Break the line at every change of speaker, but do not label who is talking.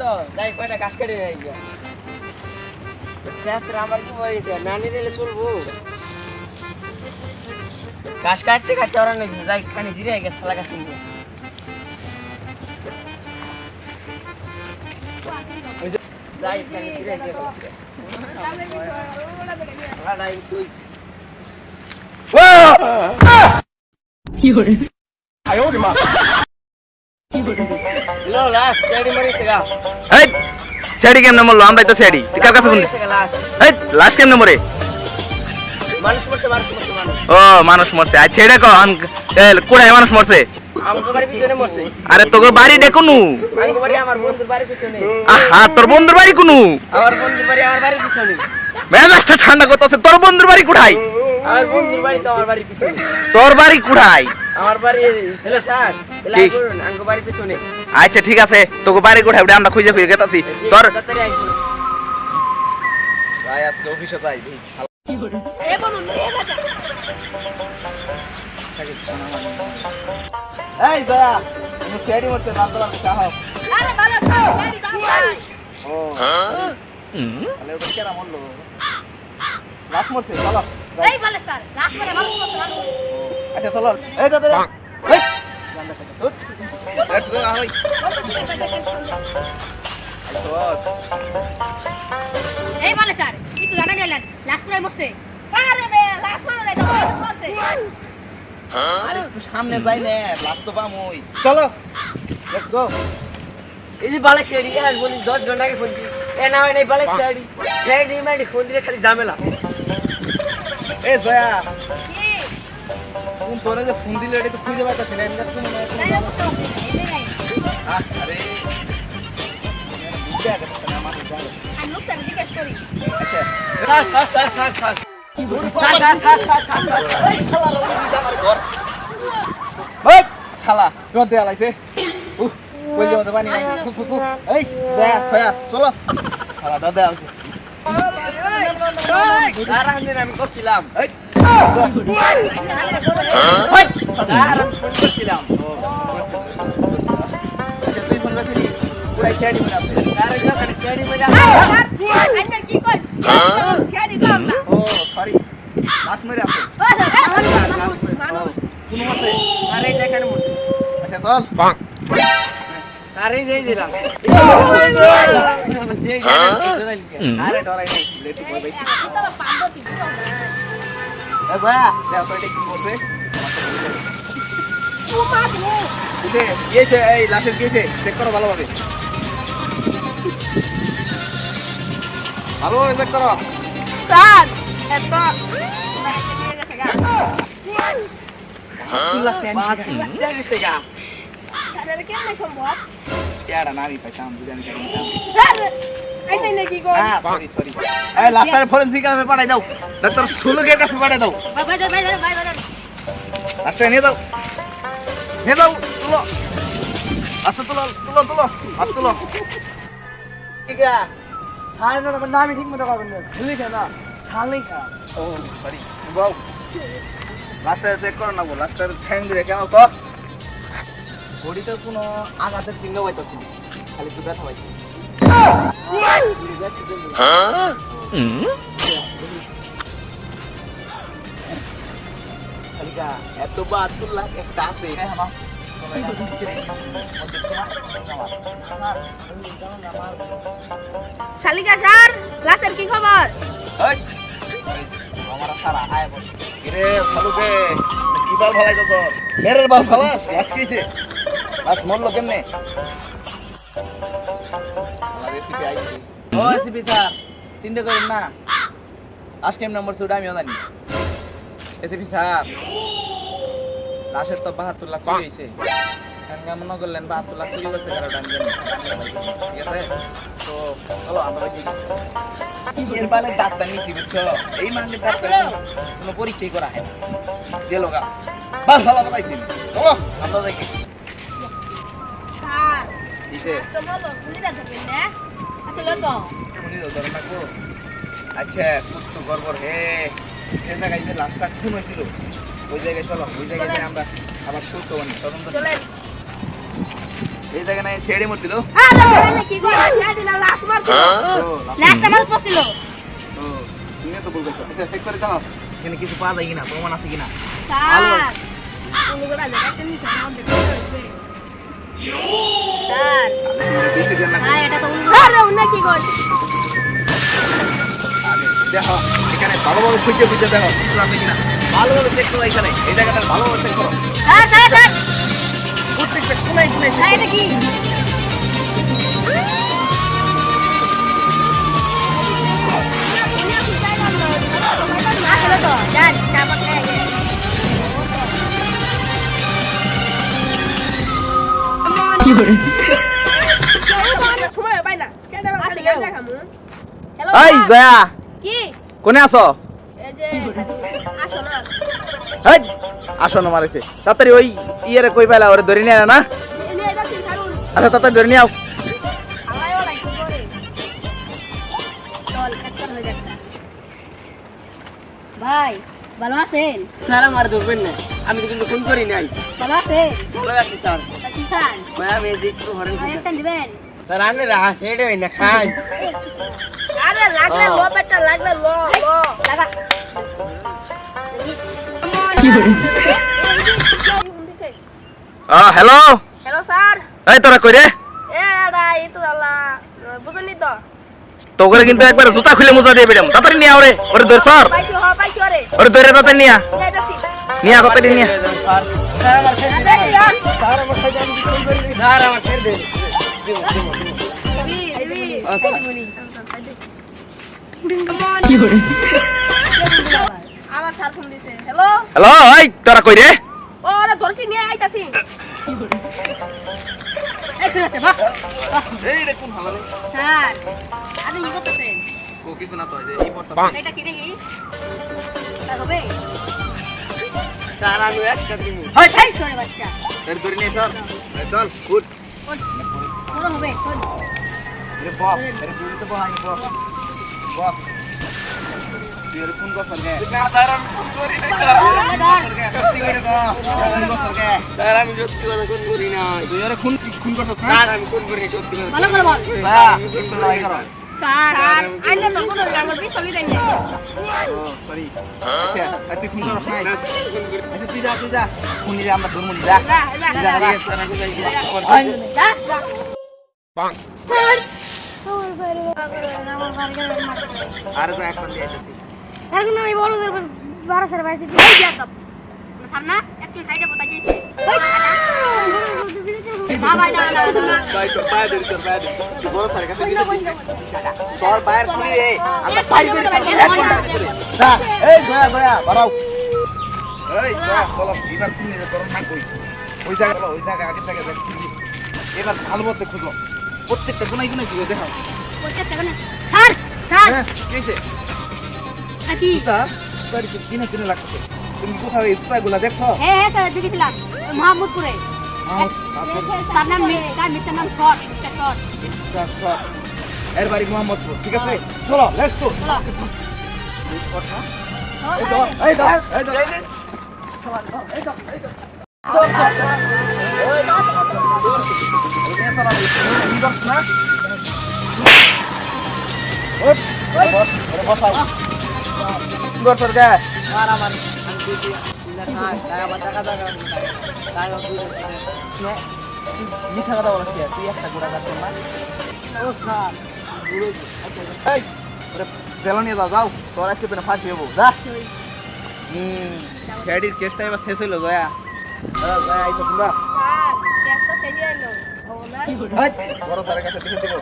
তো যাই কয়টা ঘাস কেটে নিয়ে গিয়া রাস্তা আমার কি হয়েছে নানি রেলে চলবো ঘাস কাটতে কাটতে ওরা নাকি যাই খানি জিরে গেছে শালা গাছ নিয়ে যাই খানি জিরে গেছে লড়াই তুই কি হরে আয় ওরে মা লো লাস্ট রেডি মরিছে গা
এই সেডি কেমনে মরলো আমরাই তো সেডি তুই কার কাছে বলিস এই লাশ কেমনে মরে
মানুষ মরছে
ও মানুষ মরছে আচ্ছা এটা কন কোড়ায় মানুষ মরছে
আমার বাড়ির পিছনে মরছে
আরে তোর বাড়ি দেখুনু
আমার বাড়ি আমার বন্ধুর বাড়ির পিছনে
আহা তোর বন্ধুর বাড়ি কোনু
আমার বন্ধুর বাড়ি আমার বাড়ির পিছনে
মেজাজটা ঠান্ডা করতেছে তোর বন্ধুর বাড়ি কোথায়
আমার বন্ধুর বাড়ি তো আমার বাড়ির পিছনে
তোর বাড়ি কোথায়
আমার বাড়ি হ্যালো স্যার এলাই করুন আঙ্গ বাড়ির পিছনে
আচ্ছা ঠিক আছে তোকে বাড়ি কোথায় ওটা আমরা খুঁজে খুঁজে গেতাছি তোর
তাড়াতাড়ি আইবো
ভাই আজকে অফিসে যাই
কি করে এ বলুন
এই দয়া তুমি সেডি মরতে না তোলা চাও
আরে ভালো তো গাড়ি দাও
ও তাহলে ওটা কেরা মরলো লাশ মরছে চলো
এই বলে স্যার লাশ মানে ভালো করতে ভালো
আচ্ছা চলো এই দাদা এই জানলা থেকে আই
এই বলে স্যার কি তুই জানা নিলেন লাশ পুরাই মরছে আরে বে লাশ মানে মরছে
আরে একটু সামনে যাই না লাশ তো পামই চলো লেটস গো
এই যে বালে ছেড়ি আর বলি 10 ঘন্টা আগে ফোন দি এ না হয় নাই বালে ছেড়ি ছেড়ি মানে ফোন দিলে খালি ঝামেলা
এ জয়া
কি
কোন তোরে যে ফোন দিলে এটা তো খুঁজে পাইতাছ না এমনি তুমি না
নাই বুঝতে পারছি না
আরে বুঝতে পারছ না আমার জানো
আমি লোকটা জিজ্ঞেস করি
আচ্ছা
স্যার
কি বল এই শালা রবি আমার ঘর ওই শালা রদ দেয়া লাইছে কই যাও পানি নাই এই জয়া খয়া চলো শালা দাদা আছে
আর আমি করছিলাম
এই
আর আমি ফোন করছিলাম
তুই ফোন করছিলি পুরাই ছেড়ি মনে আছে
আরে যখন ছেড়ি বলে আন্না কি কই ছেড়ি দাও না
ও সরি লাশ মেরে আছে কোন মতে
আরে দেখেন মুছে
আচ্ছা চল
আরে যেই দিলাম যে
আরে ডরাই নাই লেটু বই ভাই এ গয়া যা তো এটা কি বলছে বুঝে গিয়েছে এই লাশের গিয়েছে চেক করো ভালোভাবে ভালোভাবে চেক করো
স্যার এত
কেডা নামি পাইতাম বুঝানি
কি কর
সরি সরি এই লাস্টার ফরেনসিক আমি পাঠাই দাও ডাক্তার সুলুকের কাছে পাঠাই দাও লাস্টার নিয়ে দাও তুলো আচ্ছা তুলো তুলো তুলো আচ্ছা তুলো
ঠিক আছে খায় না মানে আমি ঠিক মতো করবেন না ভুলি না খালি খা
ও সরি বাউ লাস্টার চেক করো না গো লাস্টার ঠ্যাং দিয়ে কেমন তো
বডিতে কোনো আঘাতের চিহ্ন পাইতেছি খালি একটু ব্যথা পাইছি এত বাহাত্তর লাখ একটা আছে শালিকা স্যার ক্লাসের কি খবর
আমার সারা আয় বসে রে ভালুকে কি বাল ভালাই তো মেরের বাল খালাস লাশ কিছে লাশ মরলো কেমনে আমার রেসিপি আইছে ও রেসিপি স্যার চিন্তা করেন না লাশ কেমনে মরছে ওটা আমিও জানি রেসিপি স্যার লাশের তো 72 লাখ চুরি হয়েছে মনে করলেন 72 লাখ চুরি করছে কারণ আমি জানি ঠিক আছে তো চলো আমরা এর বালে ডাক্তার নিচ্ছি বুঝছো এই মানলে ডাক্তার কোনো পরীক্ষাই করা হয় না গেল গা বাস ভালো পাইছি চলো আমরা দেখি দিছে আচ্ছা কুস্ত গড়বড় হে যে জায়গায় যে লাশটা খুন হয়েছিল ওই জায়গায় চলো ওই জায়গায় আমরা আবার সুস্থ তদন্ত এই জায়গায় নাই ছেড়ে মরছিল এটা চেক করে দাও এখানে কিছু পাওয়া যায় কিনা প্রমাণ আছে কিনা
স্যার কোনগুলা জায়গাতে নিচে নাম দেখতে হচ্ছে স্যার
বেশি দেন না
হ্যাঁ এটা তো আরে উনি কি কর
দেখো এখানে ভালোভাবে খুঁজে খুঁজে দেখো কিছু আছে কিনা ভালোভাবে চেক করো এখানে এই জায়গাটা ভালোভাবে চেক করো
স্যার স্যার স্যার
প্রত্যেকটা কোনায় কোনায়
হ্যাঁ এটা কি আসলে তো যান চাপা খেয়ে
কি করে
সময় পাই না কেডা খালি দেখামু হ্যালো
এই জয়া
কি
কোনে আছো
এই যে আসো না
এই আসো না মারেছে তাড়াতাড়ি ওই ইয়েরে কই পাইলা ওরে ধরে নিয়ে আয় না
এনে এটা কি ছাড়ুন
আচ্ছা তাড়াতাড়ি ধরে নিয়ে আও
খাওয়াইও লাগি করে চল একটা হয়ে যাচ্ছে ভাই ভালো আছেন
স্যার আমার ধরবেন না আমি তো কিন্তু ফোন করি নাই
ভালো আছেন
ভালো আছি স্যার
তা কি খান
মায়া মেজিক তো হরেন
একটা দিবেন
স্যার আনে রাহা সেটা না খাই
আরে লাগলে লো বেটা লাগলে লো লো লাগা
কি করে
হ্যালো
হ্যালো স্যার
এই তোরা কই রে
এ আড়া এই তো আল্লাহ বুঝনি তো
তো করে কিন্তু একবার জুতা খুলে মোজা দিয়ে বিড়াম তাড়াতাড়ি নিয়ে ওরে ওরে ধর সর
পাইছি হ পাইছি রে
ওরে ধরে তাড়াতাড়ি নিয়ে
এই দেখি
নিয়ে তাড়াতাড়ি নিয়ে
স্যার স্যার আমার ছেড়ে দে স্যার আমার ছেড়ে দে স্যার আমার ছেড়ে দে কি করে
আমার স্যার ফোন দিছে হ্যালো
হ্যালো এই তোরা কই রে
ওরে ধরছি নিয়ে আইতাছি এই শুনতে বাহ
এই রে কোন ভালো রে
স্যার আপনি কি করতেছেন
ও কিছু না তো এই পড়তা
এটা কি দেখি স্যার হবে
স্যার আমি একটা দিন
হয় তাই করে বাচ্চা
এর ধরে নিয়ে চল চল গুড
বড় হবে চল
রে বাপ এর ধরে তো বহাই বাপ বাপ তুই এর ফোন কর সরগে না স্যার আমি ফোন করি না সত্যি করে দাও ফোন কর সরগে
স্যার আমি সত্যি কথা কোন করি না
তুই এর ফোন কর সরগে
স্যার আমি কোন করি সত্যি কথা
ভালো করে বল
হ্যাঁ ফোন লই করো
স্যার আইনা তো কোনো আমার পিছলি দেন না
ও সরি আচ্ছা তুই ফোন কর নাই আচ্ছা তুই যা ফোন নিয়ে আমরা ধর্মনি যা
যা যা যা
স্যার আমি যাই
যা যা
পাং
স্যার আমার বাইরে আমার বার্গার
আর যা এখন নিয়ে আইতাছি
এখন আমি বড় করে 12 বাইসে এই যা তো সামনা একটু সাইডে বতা গেছে বাবা না না
ভাই তো পায় দে তুই বড় স্যার কাছে তোর বাইরে খুলি রে আমরা পাই করে না এই গয়া গয়া বাড়াও এই গয়া চলো এবার শুনি যে তোর না কই ওই জায়গা আগে থেকে দেখ এবার ভালো মতো খুঁজো প্রত্যেকটা গুনাই গুনাই খুঁজে দেখাও
করতে হবে না স্যার স্যার
কিসে
আকি
স্যার বাড়ি কিনে কিনে লাগছে তুমি কোথাও এই জুতাগুলা দেখো
হ্যাঁ হ্যাঁ স্যার দেখেছিলাম মোহাম্মদপুরে তার নাম তার মিস্টার নাম শর্ট মিস্টার শর্ট
এর বাড়ি মোহাম্মদপুর ঠিক আছে চলো লেটস গো এই দাও এই দাও এই দাও এই দাও মিথ্যা কথা বলছি তুই একটা গোড়া কাটছ না
ও স্যার
তেল নিয়ে যাও যাও তোর আজকে তো ফাঁসি হবো যা ফ্যাডির কেসটা এবার শেষ হইলো জয়া জয়া আইসো তোমরা
স্যার কেসটা সেরে এলো ও না
বড় স্যারের কাছে দেখে দেবো